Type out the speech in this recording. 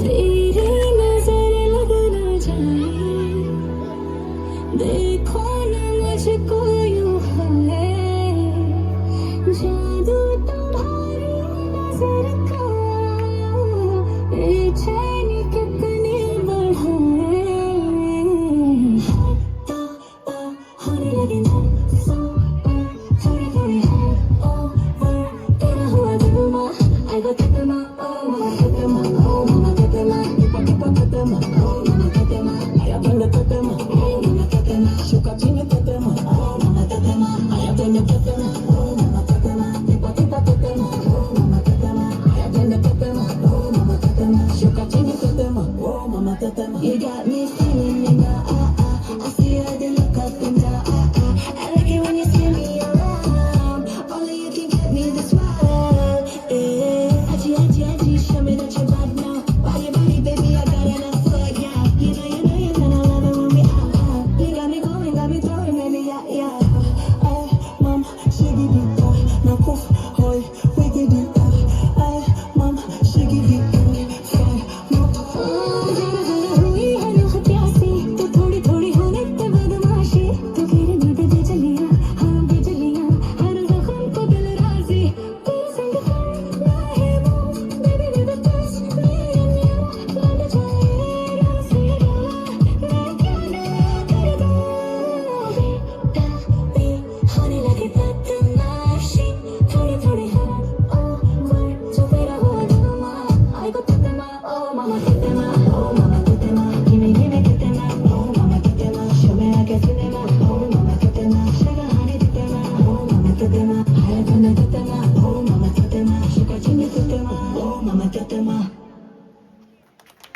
तेरी नजर लग ना जाए, देखो ना मुझको यूं है, जादू तुम्हारी नजर का, बेचैनी कितनी बढ़ाए, होने लगे ना सो थोड़ी थोड़ी है ओवर, तेरा हुआ दिलमा, I got दिलमा, oh mama दिलमा, oh mama दिलमा, kipa दिलमा, oh mama दिलमा, aya banga दिलमा, oh mama दिलमा, shuka chini दिलमा, oh mama दिलमा, aya banga दिलमा, oh mama दिलमा, kipa दिलमा, oh mama दिलमा, aya banga दिलमा, oh mama दिलमा, shuka chini दिलमा, oh mama दिलमा. You got me feeling in the I see you had to look up in the I like it when you spin me around. Only you can get me this wild. Aji, show me that you're bad now. Body, baby, I got enough for ya. You know, gonna love it when we out. You got me going, got me throwing, baby, yeah. Ay, mom, shiggy deep, na kuf, hoy, wiggy deep. Ay, mom, shiggy deep, fine, mom. हुई है रूह प्यासी, तो थोड़ी थोड़ी होने पे बदमाशी, तो गिरने दे बिजलियां, हाँ बिजलियां, हर जख्म को दिल राजी, तेरे संग करना है move, baby you're the best, me and you, लग जाए रास ये गला, मैं क्या ना कर दूँ, बेटा होने लगी बदमाशी, थोड़ी थोड़ी है over, जो तेरा हुआ दिलमा, I got दिलमा, oh mama दिलमा, oh mama दिलमा, give me दिलमा, oh mama दिलमा, show me like a cinema, oh mama दिलमा, sugar honey दिलमा, oh mama दिलमा, higher than the दिलमा, oh mama दिलमा, sugar chini दिलमा, oh mama दिलमा.